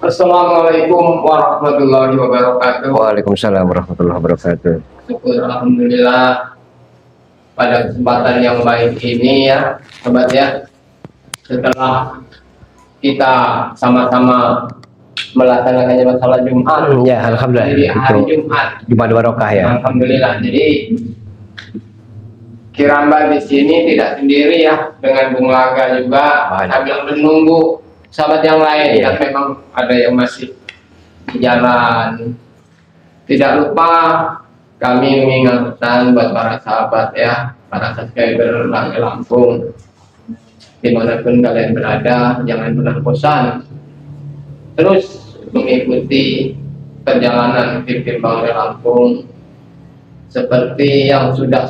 Assalamualaikum warahmatullahi wabarakatuh. Waalaikumsalam warahmatullahi wabarakatuh. Syukur alhamdulillah pada kesempatan yang baik ini ya, sobat ya. Setelah kita sama-sama melaksanakannya masalah Jumat. Ya, alhamdulillah. Jadi hari Jumat. Jumat barokah ya. Alhamdulillah. Jadi Kiramba di sini tidak sendiri ya, dengan Bung Laga juga sambil menunggu sahabat yang lain. Dan memang ada yang masih di jalan. Tidak lupa kami mengingatkan buat para sahabat ya, para subscriber Lampung, dimanapun kalian berada, jangan pernah bosan terus mengikuti perjalanan TV Bang Lampung seperti yang sudah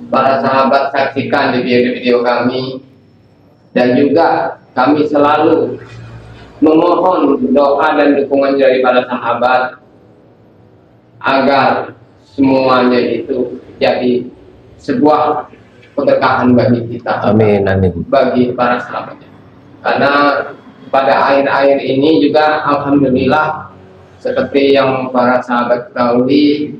para sahabat saksikan di video-video kami. Dan juga kami selalu memohon doa dan dukungan dari para sahabat agar semuanya itu jadi sebuah keberkahan bagi kita. Amin, amin. Bagi para sahabat. Karena pada akhir-akhir ini juga alhamdulillah seperti yang para sahabat ketahui,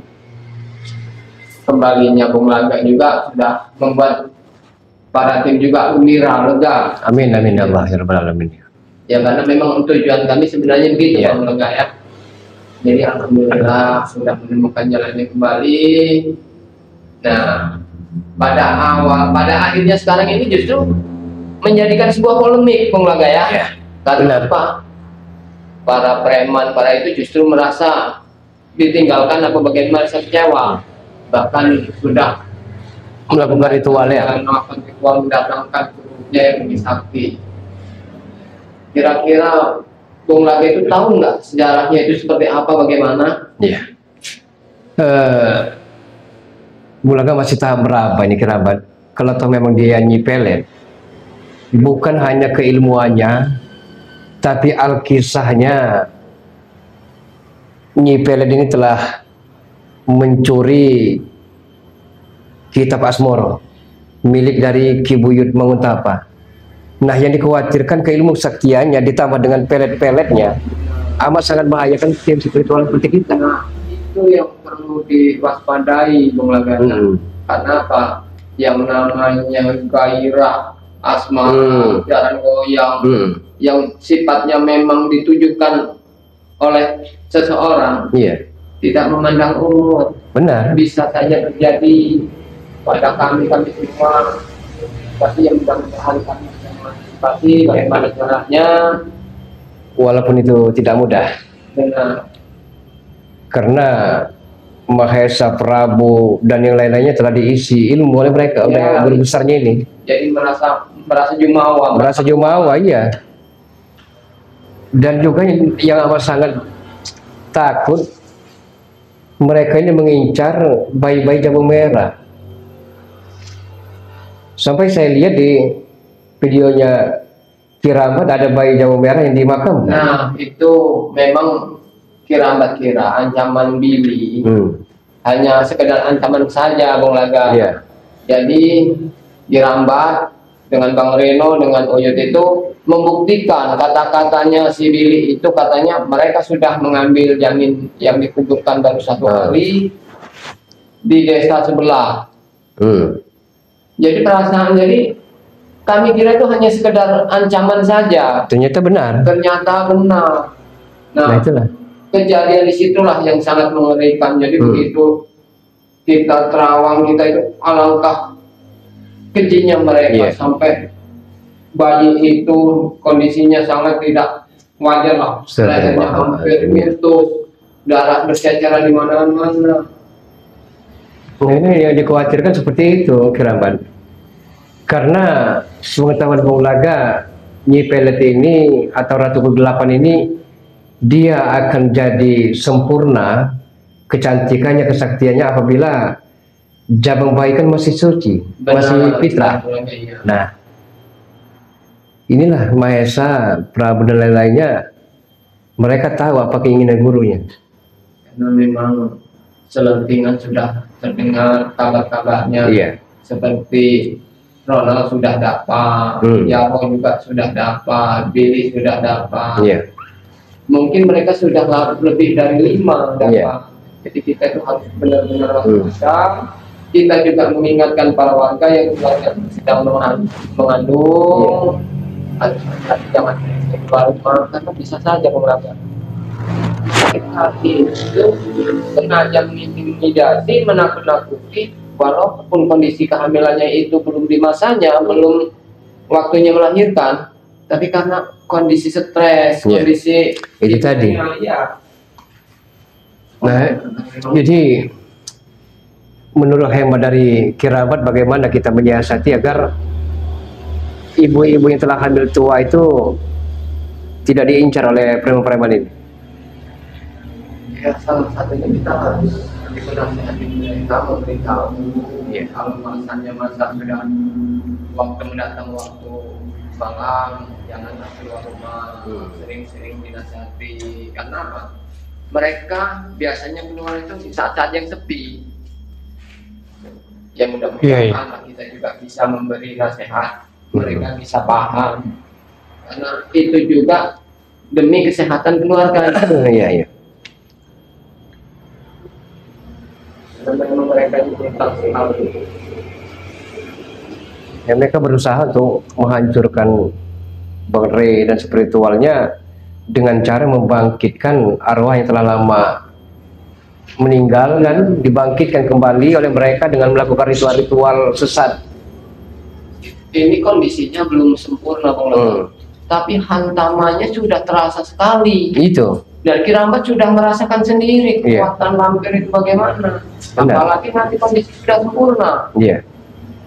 kembalinya Bung Laga juga sudah membuat para tim juga gembira, lega. Amin, amin ya Allah ya Rabbal Alamin. Ya karena memang tujuan kami sebenarnya begitu ya. Bung Laga ya. Jadi alhamdulillah sudah menemukan jalannya kembali. Nah, pada akhirnya sekarang ini justru menjadikan sebuah polemik Bung Laga ya. Karena apa? Para preman, para itu justru merasa ditinggalkan apa bagaimana, merasa kecewa. Bahkan sudah melakukan ritual ya. Melakukan ritual mendatangkan gurunya yang lebih sakti. Kira-kira Bung Laga itu tahu nggak sejarahnya itu seperti apa, bagaimana? Iya. Bung Laga masih tahap berapa ini kerabat? Kalau tahu memang dia nyipelet, bukan hanya keilmuannya, tapi alkisahnya nyipelet ini telah mencuri kitab Asmoro milik dari Ki Buyut Manguntapa. Nah, yang dikhawatirkan keilmu saktiannya ditambah dengan pelet-peletnya amat sangat membahayakan tim spiritual seperti kita. Nah, itu yang perlu diwaspadai Bung Laga. Karena apa? Yang namanya gairah asma, jalan goyang, yang sifatnya memang ditujukan oleh seseorang, tidak memandang umur. Benar. Bisa saja terjadi pada kami semua. Pasti yang mudah-mudahan kami pasti bagaimana caranya, walaupun itu tidak mudah. Benar. Karena Mahesa, Prabu dan yang lain-lainnya telah diisi ilmu oleh mereka, oleh guru besarnya ini. Jadi merasa jumawa. Merasa jumawa, iya. Dan juga yang amat sangat takut, mereka ini mengincar bayi-bayi jambu merah. Sampai saya lihat di videonya Kirambat ada bayi jambu merah yang dimakamkan. Nah, itu memang Kirambat kira ancaman Billy. Hanya sekedar ancaman saja Bung Laga. Jadi Kirambat dengan Bang Reno dengan Oyot itu membuktikan kata-katanya si Billy itu, katanya mereka sudah mengambil janin yang dikuburkan baru 1 hari di desa sebelah. Jadi kami kira itu hanya sekedar ancaman saja. Ternyata benar. Ternyata benar. Nah, itulah kejadian disitulah yang sangat mengerikan. Jadi begitu kita terawang, kita itu alangkah kejinya mereka sampai bayi itu kondisinya sangat tidak wajar lah. Lehernya hampir mirtus, darah berceceran di mana-mana. Ini yang dikhawatirkan seperti itu Kirambat. Karena sepengetahuan Bung Laga, Nyi Pelet ini atau Ratu Kegelapan ini dia akan jadi sempurna kecantikannya, kesaktiannya apabila jabang bayi kan masih suci, masih fitrah. Nah, inilah Mahesa, Prabu dan lain-lainnya, mereka tahu apa keinginan gurunya. Karena memang selentingan sudah terdengar kabar-kabarnya seperti Ronald sudah dapat, Yaro juga sudah dapat, Billy sudah dapat. Mungkin mereka sudah lebih dari 5 dapat. Jadi kita itu harus benar-benar waspada. Kita juga mengingatkan para warga yang sedang mengandung, jangan keluar rumah karena bisa saja mengelakkan. Hati itu sengaja mengintimidasi, menakut-nakuti, walaupun kondisi kehamilannya itu belum di masanya, belum waktunya melahirkan, tapi karena kondisi stres, kondisi itu tadi. Nah, jadi menurut hemat dari kerabat, bagaimana kita menyiasati agar ibu-ibu yang telah hamil tua itu tidak diincar oleh preman-preman ini? Ya, salah satunya kita harus menasihati mereka, memberitahu kalau masanya masa sudah waktu mendatang, waktu malam, jangan keluar rumah, sering-sering dinasihati. Karena apa? Mereka biasanya keluar itu di saat-saat yang sepi. Ya mudah-mudahan kita juga bisa memberi nasihat, mereka bisa paham. Karena itu juga demi kesehatan keluarga. Memang mereka diminta sekali. Ya, mereka berusaha untuk menghancurkan Bang Rey dan spiritualnya dengan cara membangkitkan arwah yang telah lama meninggal dan dibangkitkan kembali oleh mereka dengan melakukan ritual-ritual sesat. Ini kondisinya belum sempurna, Bang. Tapi hantamannya sudah terasa sekali. Itu. Dan Kirambat sudah merasakan sendiri kekuatan lampir itu bagaimana. Apalagi nanti kondisi sudah sempurna.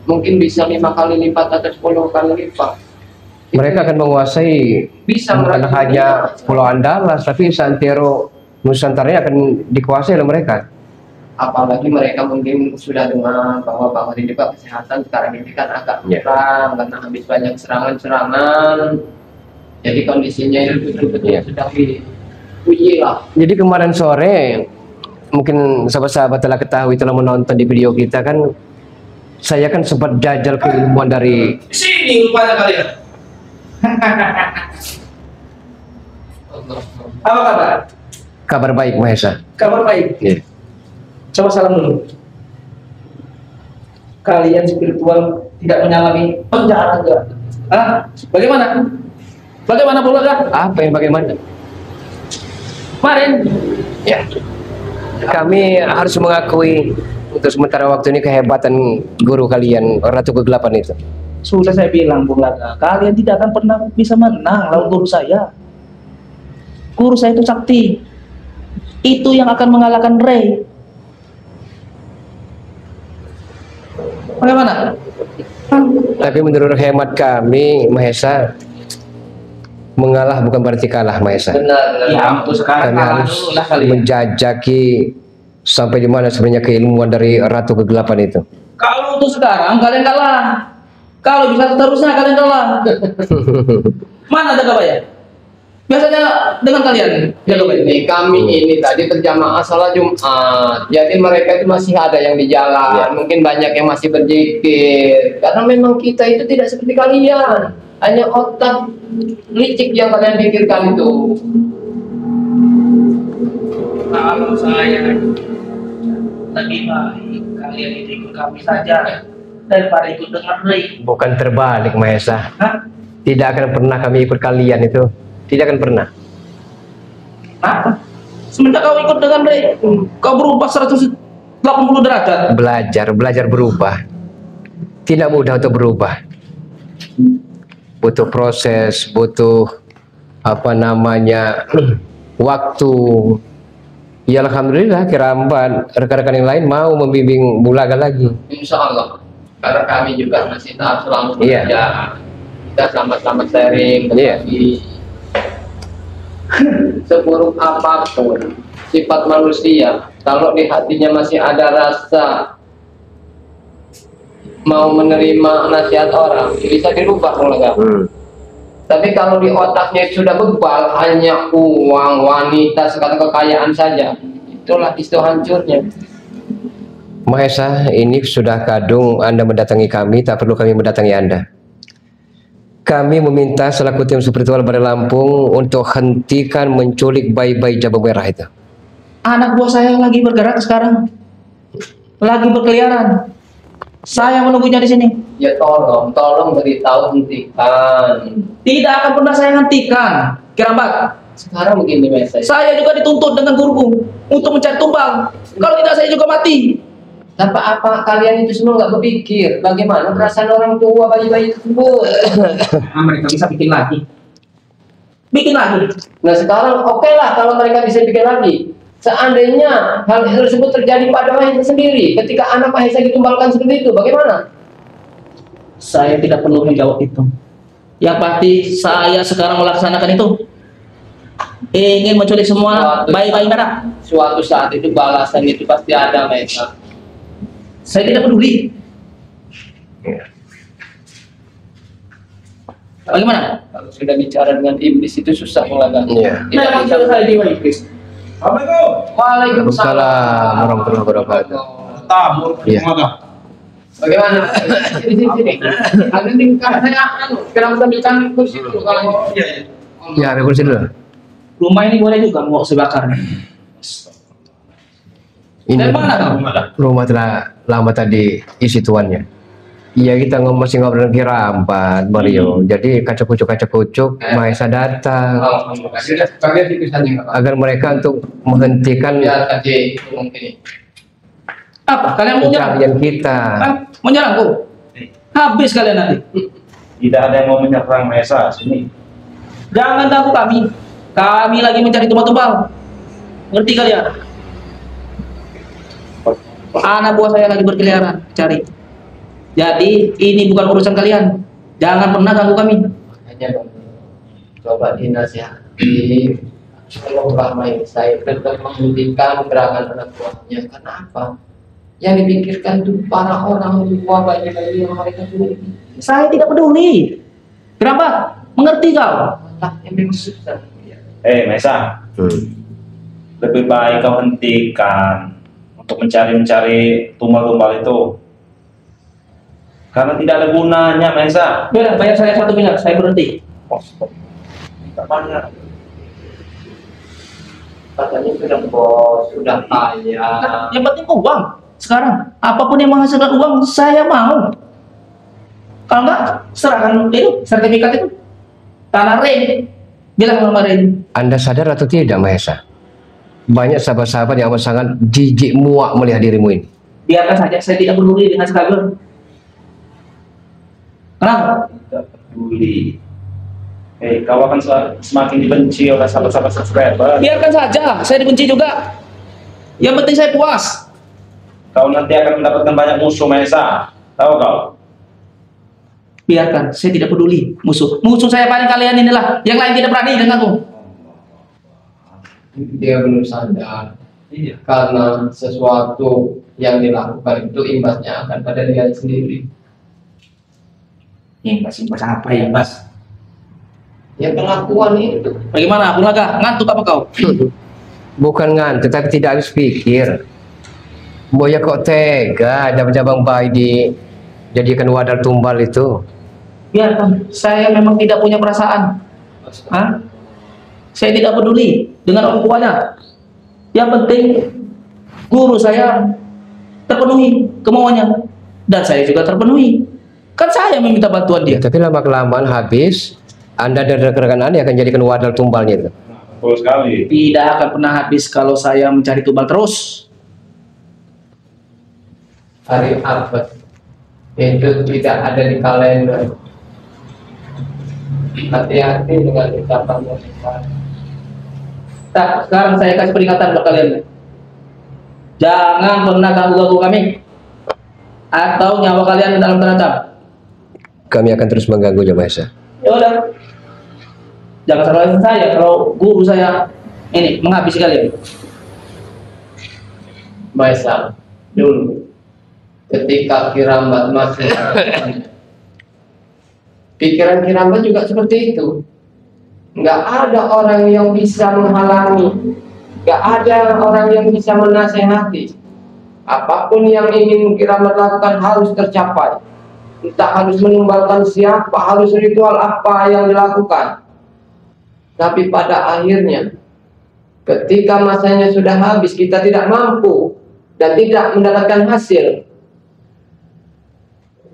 Mungkin bisa 5 kali lipat atau 10 kali lipat. Mereka akan menguasai bukan hanya Pulau Andalas, tapi santero Nusantara akan dikuasai oleh mereka. Apalagi mereka mungkin sudah dengar bahwa di dekat kesehatan sekarang ini kan agak kurang karena habis banyak serangan-serangan. Jadi kondisinya itu betul-betul sudah diuji lah. Jadi kemarin sore, mungkin sahabat-sahabat telah ketahui, telah menonton di video kita kan, saya kan sempat jajal keilmuan dari sini rupanya kalian. Apa kabar? Kabar baik, Mahesa. Kabar baik. Coba salam dulu. Kalian spiritual tidak menyalami penjara enggak? Bagaimana? Bagaimana Bulaga? Apa yang bagaimana? Kemarin kami harus mengakui untuk sementara waktu ini kehebatan guru kalian, Ratu Kegelapan itu. Sudah saya bilang Bulaga, kalian tidak akan pernah bisa menang lawan guru saya. Guru saya itu sakti. Itu yang akan mengalahkan Rey. Bagaimana? Tapi menurut hemat kami, Mahesa, mengalah bukan berarti kalah, Mahesa. Benar. Ya, untuk sekarang kami harus menjajaki sampai di mana sebenarnya keilmuan dari Ratu Kegelapan itu. Kalau untuk sekarang kalian kalah. Kalau bisa seterusnya kalian kalah. Mana Jagabaya? Biasanya dengan kalian Jagabaya. Kami ini tadi berjamaah salat Jumat. Jadi mereka itu masih ada yang di jalan. Mungkin banyak yang masih berzikir. Karena memang kita itu tidak seperti kalian. Hanya otak licik yang kalian pikirkan itu. Kalau saya lebih baik kalian itu ikut kami saja daripada ikut dengan Rey. Bukan terbalik, Mahesa. Tidak akan pernah kami ikut kalian itu. Tidak akan pernah. Apa? Semenjak kau ikut dengan Rey, kau berubah 180 derajat. Belajar berubah. Tidak mudah untuk berubah. Butuh proses, butuh waktu. Ya alhamdulillah Kirambat, rekan-rekan yang lain mau membimbing Bulaga lagi. Insya Allah. Karena kami juga masih tahap selalu belajar. Kita sama-sama sharing berbagi. Seburuk apapun sifat manusia, kalau di hatinya masih ada rasa mau menerima nasihat orang, bisa dirubah Bulaga. Tapi kalau di otaknya sudah bebal, hanya uang, wanita, segala kekayaan saja, itulah isu hancurnya. Mahesa, ini sudah kadung Anda mendatangi kami, tak perlu kami mendatangi Anda. Kami meminta selaku tim spiritual Balai Lampung untuk hentikan menculik bayi-bayi Jambu Merah itu. Anak buah saya lagi bergerak sekarang, lagi berkeliaran. Saya menunggunya di sini. Ya tolong beritahu, hentikan. Tidak akan pernah saya hentikan, Kirambat. Sekarang begini Mahesa. Saya juga dituntut dengan guruku untuk mencari tumbal. Kalau tidak saya juga mati. Tanpa apa kalian itu semua nggak berpikir bagaimana perasaan orang tua bayi-bayi tersebut? Mereka bisa bikin lagi. Bikin lagi. Nah sekarang oke lah kalau mereka bisa bikin lagi. Seandainya hal tersebut terjadi pada Mahesa sendiri, ketika anak Mahesa ditumbalkan seperti itu, bagaimana? Saya tidak perlu menjawab itu. Yang pasti saya sekarang melaksanakan itu. Ingin menculik semua bayi-bayi merah. Suatu saat itu balasan itu pasti ada Mahesa. Saya tidak peduli. Bagaimana? Kalau sudah bicara dengan iblis itu susah mengatakan. Iya. Memang saya di iblis. Waalaikumsalam warahmatullahi wabarakatuh. Tamu, Iya. Bagaimana? Sini. Ada tingkat saya sekarang sambilkan kursi dulu kalau. Ya, ambil kursi dulu. Rumah ini boleh juga mau saya bakar. Ini Dari mana kamu? rumah telah lama tadi isi tuannya. Iya, kita masih ngobrol Kirambat, Mario. Jadi kacuk-kucuk Mahesa datang Bagian situ saja nggak apa-apa. agar mereka untuk menghentikan Biar tadi mungkin. Apa? Kalian mau nyerang? pencarian kita. Hah? Menyerangku? Habis kalian nanti. Tidak ada yang mau menyerang Mahesa sini. Jangan ganggu kami. Kami lagi mencari tumbal-tumbal. Ngerti kalian? Anak buah saya lagi berkeliaran cari. Jadi ini bukan urusan kalian. Jangan pernah ganggu kami. Hanya dong. Coba dinasihati. Tolonglah Mahesa tetap menghentikan gerakan anak buahnya. Kenapa? Yang dipikirkan itu para orang tua bayi-bayi yang mereka miliki. Saya tidak peduli. Kenapa? Mengerti kau? Otak yang memang susah. Mahesa, lebih baik kau hentikan untuk mencari tumbal-tumbal itu. Karena tidak ada gunanya, Mahesa. Biar bayar saya 1 miliar, saya berhenti. Tidak banyak. Katanya sudah bos, sudah kaya. Yang penting uang. Sekarang apapun yang menghasilkan uang saya mau. Kalau enggak serahkan itu sertifikat itu. Tanah Ren. Bilang sama Ren. Anda sadar atau tidak, Mahesa? Banyak sahabat-sahabat yang amat sangat jijik muak melihat dirimu ini. Biarkan saja, saya tidak peduli dengan sekalian. Kenapa? Tidak peduli. Kau akan semakin dibenci oleh sahabat-sahabat subscriber. Biarkan saja, saya dibenci juga. Yang penting saya puas. Kau nanti akan mendapatkan banyak musuh, Mahesa. Tahu kau? Biarkan, saya tidak peduli musuh. Musuh saya paling kalian inilah. Yang lain tidak berani denganku. Dia belum sadar Iya. karena sesuatu yang dilakukan itu imbasnya akan pada dia sendiri. Imbas apa imbas? Ya kelakuan itu. Bagaimana? Pulaga, ngantuk apa kau? Bukan ngantuk, tapi tidak habis pikir. Boya kok tega cabang-cabang bayi dijadikan wadah tumbal itu. Biarkan, saya memang tidak punya perasaan. Hah? Saya tidak peduli dengan orang tuanya. Yang penting guru saya terpenuhi kemauannya dan saya juga terpenuhi. Kan saya meminta bantuan Ya, dia. tapi lama-kelamaan habis, Anda dan rekan-rekan Anda akan jadikan wadah tumbalnya itu. Betul sekali. Tidak akan pernah habis kalau saya mencari tumbal terus. Hari apa? Itu tidak ada di kalender. Hati-hati dengan ucapan mereka. Nah, sekarang saya kasih peringatan buat kalian. Jangan pernah ganggu-ganggu kami. Atau nyawa kalian dalam terancam. Kami akan terus mengganggunya, Mahesa. Ya udah. Jangan salahkan saya kalau guru saya ini menghabisi kalian. Mahesa, dulu ketika Kirambat masuk, pikiran Kirambat juga seperti itu. Nggak ada orang yang bisa menghalangi, nggak ada orang yang bisa menasehati. apapun yang ingin Kiraman lakukan harus tercapai. Entah harus menumbalkan siapa, harus ritual apa yang dilakukan. Tapi pada akhirnya, ketika masanya sudah habis, kita tidak mampu dan tidak mendapatkan hasil.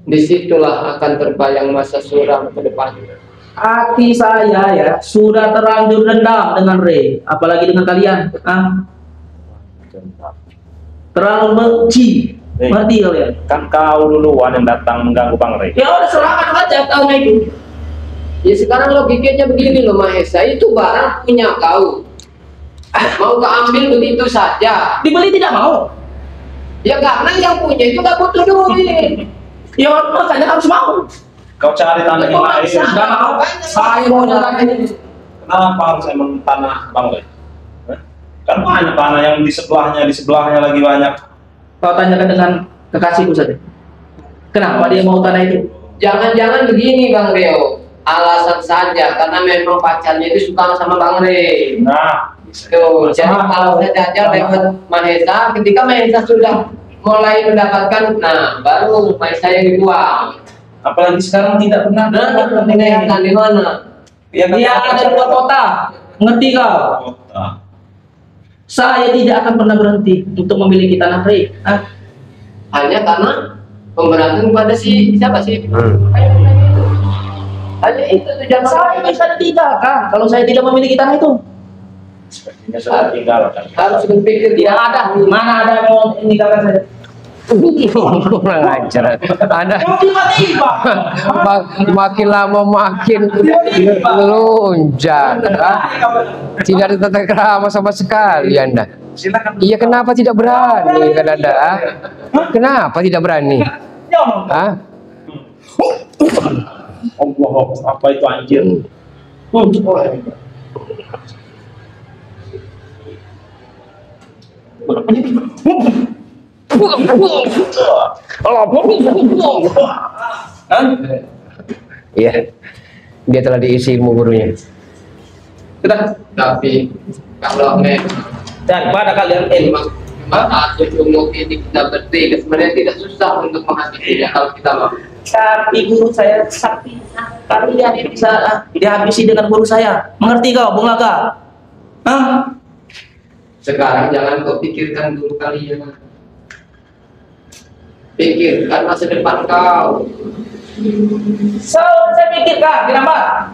Disitulah akan terbayang masa suram ke depan. Hati saya ya sudah terlanjur dendam dengan Ray, apalagi dengan kalian. Terlalu benci. Ngerti kalian? Kan kau duluan yang datang mengganggu Bang Ray. Ya udah serahkan aja tahun itu. Ya sekarang logikanya begini loh Mahesa, itu barang punya kau. Mau kau ambil begitu saja. Dibeli tidak mau. Ya karena yang punya itu gak butuh duit. Ya makanya harus mau. Kau cari tanah yang lain. Nggak mau. Saya mau jalan ini. Kenapa harus emang tanah Bang Ray? Hah? Kan banyak tanah yang di sebelahnya lagi banyak. Kau tanyakan dengan kekasihku saja. Kenapa dia mau tanah itu? Jangan-jangan begini Bang Rio, alasan saja karena memang pacarnya itu suka sama Bang Ray. Nah, Tuh, jadi kalau saya jajar lewat Mahesa, ketika Mahesa sudah mulai mendapatkan, nah baru Mahesa yang dibuang. Apalagi sekarang tidak pernah Kelihatan di mana? dia ada di luar kota. Ngerti kau? kota. Saya tidak akan pernah berhenti untuk memiliki tanah Ray. Hanya karena pemberatan kepada siapa sih? Hanya itu tujuan Saya bisa ditinggalkan kalau saya tidak memiliki tanah itu. Sepertinya sudah tinggalkan. harus berpikir Tidak ada. Mana ada yang mau meninggalkan saya? Kurang ajar. Anda Tiba-tiba. makin lama makin melunjak. Tidak ada tata krama sama sekali Anda. Silakan. Iya, kenapa tidak berani kan Anda? Kenapa tidak berani? Hah? Allah, apa itu anjir? Iya, dia telah diisi ilmu gurunya. tapi kalau memang Daripada kalian ilmu ini kita bertiga sebenarnya tidak susah untuk menghadapinya kalau kita mau. tapi guru saya sakti. Kalian bisa dihabisi dengan guru saya. Mengerti kau, Bung Laga? Sekarang jangan kau pikirkan dulu kalian. Pikirkan masa depan kau. Saya pikirkan, kenapa?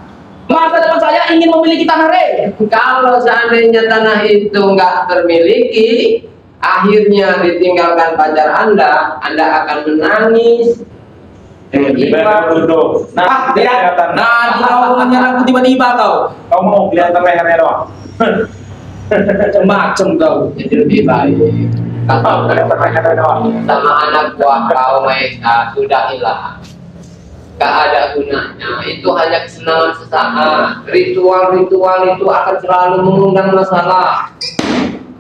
Masa depan saya ingin memiliki tanah Ray. Kalau seandainya tanah itu nggak termiliki, akhirnya ditinggalkan pacar Anda akan menangis. Ibarat duduk. Nah, Tidak. kelihatan. Nah, kau menyerangku tiba-tiba kau. Kau mau kelihatan lehernya doang. Macam kau. Jadi lebih baik kalau Kelihatan lehernya doang. sama anak buah kau Maesa sudah hilang. Gak ada gunanya. Itu hanya kesenangan sesaat. Ritual-ritual itu akan selalu mengundang masalah.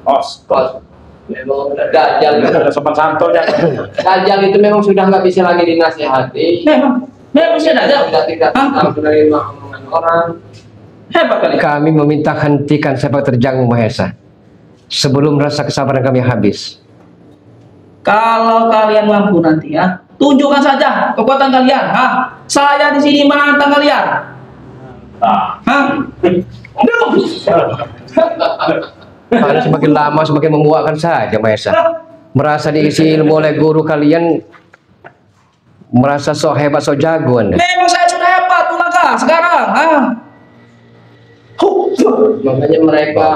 Os. Bos, memang Dajjal. Ada sopan santunnya. Dajjal itu memang sudah nggak bisa lagi dinasihati. Memang sudah ada. Sudah tidak menerima omongan orang. Hebat kali. Kami meminta hentikan sepak terjangmu Mahesa sebelum rasa kesabaran kami habis. Kalau kalian mampu nanti ya, tunjukkan saja kekuatan kalian. Saya di sini menantang kalian. Anda semakin lama semakin menguakkan saja Mahesa. Merasa diisi ilmu oleh guru kalian, merasa sok hebat sok jago Anda. Memang saya sudah hebat, Bung Laga. Sekarang, Makanya mereka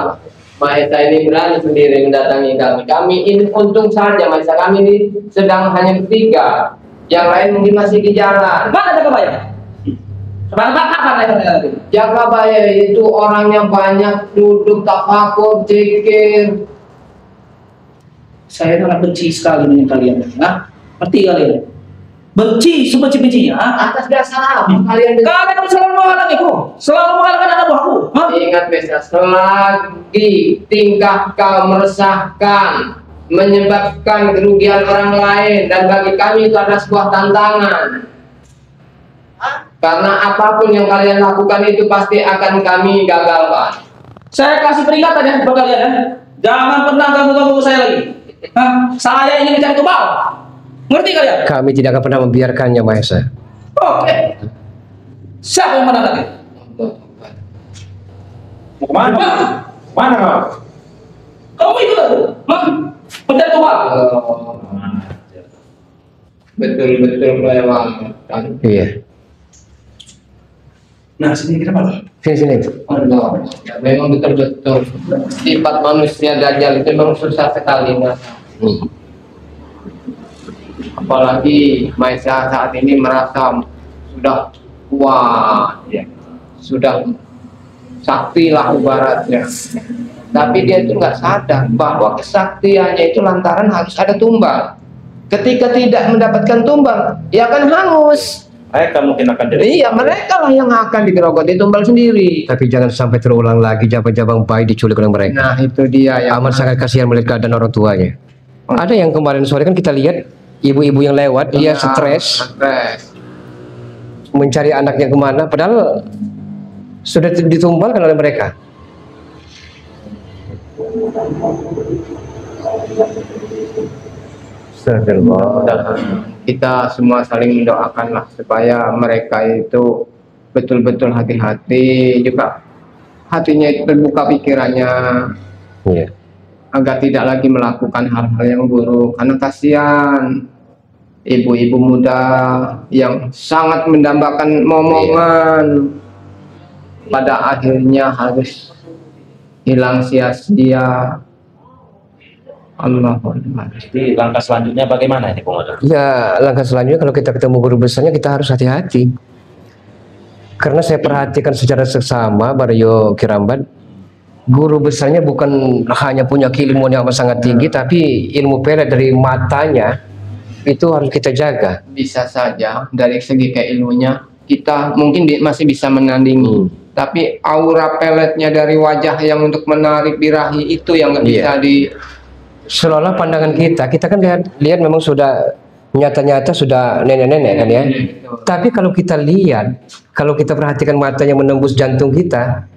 Mahesa ini berani sendiri mendatangi kami. Kami ini untung saja Mahesa, kami ini sedang hanya bertiga. Yang lain mungkin masih di jalan. Mana Jakabaya? Mana? Jakabaya itu orangnya banyak, duduk tafakur, zikir. Saya sangat benci sekali dengan kalian. Ngerti kalian? Benci, sebenci-bencinya. Atas dasar apa kalian? Kalian selalu menghalangiku, selalu menghalangi anak buahku. Ingat Mahesa, selagi tingkah kau meresahkan, menyebabkan kerugian orang lain, dan bagi kami itu adalah sebuah tantangan. Karena apapun yang kalian lakukan itu pasti akan kami gagalkan. Saya kasih peringatan ya buat kalian ya. Jangan pernah ganggu-ganggu saya lagi. Hah? Saya ingin mencari tumbal. Ngerti kalian? Kami tidak akan pernah membiarkannya, Mahesa. Oke. Siapa yang menang lagi? Mau kemana? Mana kau? Kamu ikut aku. Mencari tumbal. Betul-betul melewatkan. Iya. Nah, sini kita apa? Sini. Allah, ya, memang betul-betul sifat manusia Dajjal itu memang susah sekali. Nah. Apalagi Maisa saat ini merasa sudah kuat, ya. Sudah sakti lah ibaratnya. Tapi dia itu nggak sadar bahwa kesaktiannya itu lantaran harus ada tumbal. Ketika tidak mendapatkan tumbal, ya akan hangus. Mereka mungkin akan jadi. Iya, mereka lah yang akan digerogoti tumbal sendiri. Tapi jangan sampai terulang lagi jabang-jabang bayi diculik oleh mereka. Nah, itu dia yang Amat sangat kasihan melihat keadaan orang tuanya. Ada yang kemarin sore kan kita lihat ibu-ibu yang lewat, dia stres mencari anaknya kemana, padahal sudah ditumbalkan oleh mereka. kita semua saling mendoakanlah supaya mereka itu betul-betul hati-hati, juga hatinya itu terbuka pikirannya, agar tidak lagi melakukan hal-hal yang buruk, karena kasihan ibu-ibu muda yang sangat mendambakan momongan, pada akhirnya harus hilang sia-sia. Jadi langkah selanjutnya bagaimana ini, Bung Oda? Ya, langkah selanjutnya kalau kita ketemu guru besarnya kita harus hati-hati. Karena saya perhatikan secara seksama Baryo Kirambat, guru besarnya bukan hanya punya keilmuan yang sangat tinggi, tapi ilmu pelet dari matanya itu harus kita jaga. Bisa saja dari segi keilmunya kita mungkin masih bisa menandingi, tapi aura peletnya dari wajah yang untuk menarik birahi itu yang nggak bisa di. Seolah pandangan kita kan lihat memang sudah nyata-nyata sudah nenek-nenek kan ya. Tapi kalau kita lihat, kalau kita perhatikan matanya menembus jantung kita,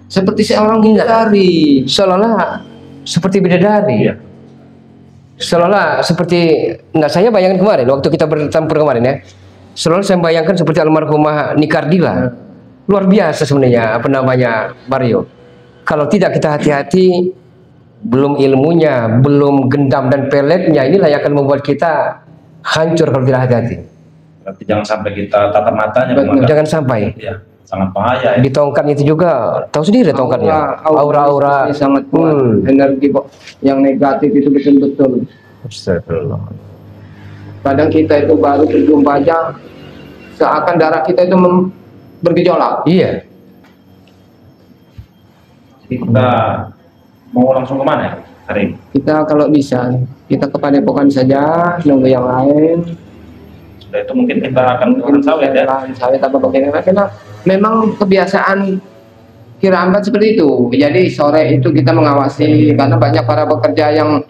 seperti seorang bidadari, seolah seperti bidadari. Seolah seperti, nah saya bayangkan kemarin waktu kita bertampur kemarin ya, seolah saya bayangkan seperti almarhumah Nikardila. Luar biasa sebenarnya apa namanya Baryo. Kalau tidak kita hati-hati, belum ilmunya, belum gendam dan peletnya, inilah yang akan membuat kita hancur kalau tidak hati-hati. Berarti jangan sampai kita tatap matanya. Jangan sampai. Ya, sangat bahaya. Di tongkatnya itu juga, tahu sendiri tongkatnya. Aura-aura sangat kuat. Energi yang negatif itu betul-betul. Astagfirullah. Kadang kita itu baru berjumpa aja, seakan darah kita itu bergejolak. Iya. Jadi kita mau langsung kemana ya hari ini? Kita kalau bisa, kita ke Padepokan saja, nunggu yang lain. Sudah itu mungkin kita akan ke sawit ya. Sawit apa bagaimana? Karena memang kebiasaan Kirambat seperti itu. Jadi sore itu kita mengawasi, karena banyak para pekerja yang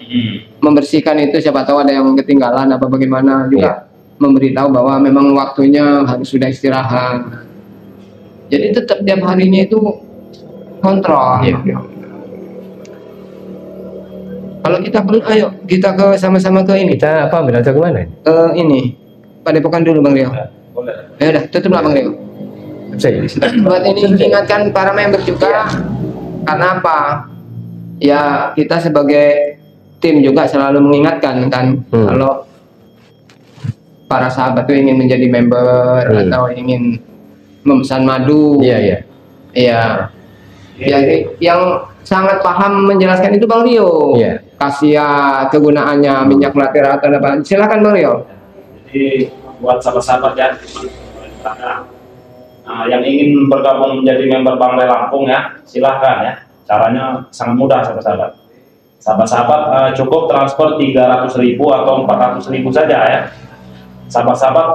membersihkan itu, siapa tahu ada yang ketinggalan apa bagaimana, juga memberitahu bahwa memang waktunya harus sudah istirahat. Jadi tetap tiap harinya itu kontrol. Kalau kita perlu, ayo kita ke sama-sama ke ini. Kita apa ambil atau kemana? Ke ini, Padepokan dulu Bang Rio. Boleh. Ya udah, tutuplah Bang Rio. Buat ini ingatkan para member juga. Karena apa? Ya kita sebagai tim juga selalu mengingatkan kan, kalau para sahabat tuh ingin menjadi member atau ingin memesan madu. Iya. Jadi yang sangat paham menjelaskan itu Bang Rio. Khasiat, kegunaannya, minyak latera atau apa. Silakan Bang Rio. Jadi buat sahabat-sahabat ya, yang ingin bergabung menjadi member Bangle Lampung ya, silahkan ya. Caranya sangat mudah sahabat-sahabat. Sahabat-sahabat cukup transfer 300.000 atau 400.000 saja ya. Sahabat-sahabat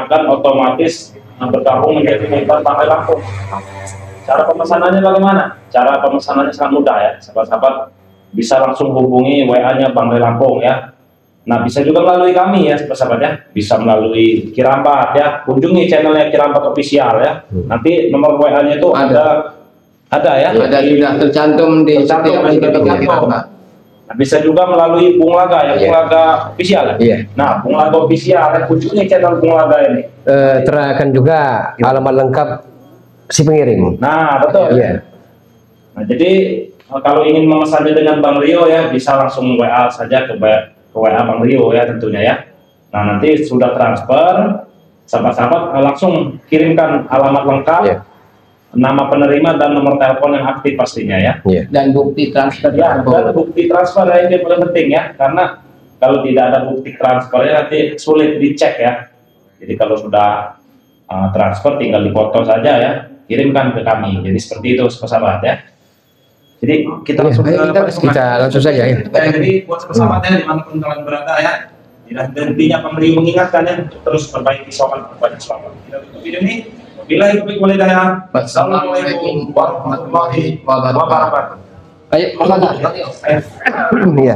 akan otomatis bergabung menjadi member Bangle Lampung. Cara pemesanannya bagaimana? Cara pemesanannya sangat mudah ya, sahabat-sahabat bisa langsung hubungi WA-nya Bangle Lampung ya. Nah bisa juga melalui kami ya sahabat ya, bisa melalui Kirambat ya, kunjungi channelnya Kirambat Official ya. Nanti nomor WA-nya itu ada ya. Ada sudah tercantum di Kirambat. Nah, bisa juga melalui Bung Laga ya, Bung Laga official ya. Iya. Nah, Bung Laga official ya, kunjungi channel Bung Laga ini. Terakan juga alamat lengkap si pengirim. Nah, betul. Iya. Nah, jadi kalau ingin memesannya dengan Bang Rio ya, bisa langsung WA saja ke WA Bang Rio ya tentunya ya. Nah, nanti sudah transfer, sahabat-sahabat langsung kirimkan alamat lengkap, Iya. nama penerima dan nomor telepon yang aktif pastinya ya. Iya. Dan bukti transfer Ya, dan bukti transfer ya, itu yang paling penting ya, karena kalau tidak ada bukti transfernya nanti sulit dicek ya. Jadi kalau sudah transfer tinggal dipoto saja ya, kirimkan ke kami. Jadi seperti itu sahabat ya. Jadi kita langsung Kita langsung saja ya. Jadi buat sahabat ya, dimanapun kalian berada ya, tidak hentinya pemberi mengingatkan ya untuk terus perbaiki soal banyak soal. Kita tutup video ini. Wabillahi taufiq wal hidayah. Wassalamualaikum warahmatullahi wabarakatuh. Ayo, Ayo. Iya.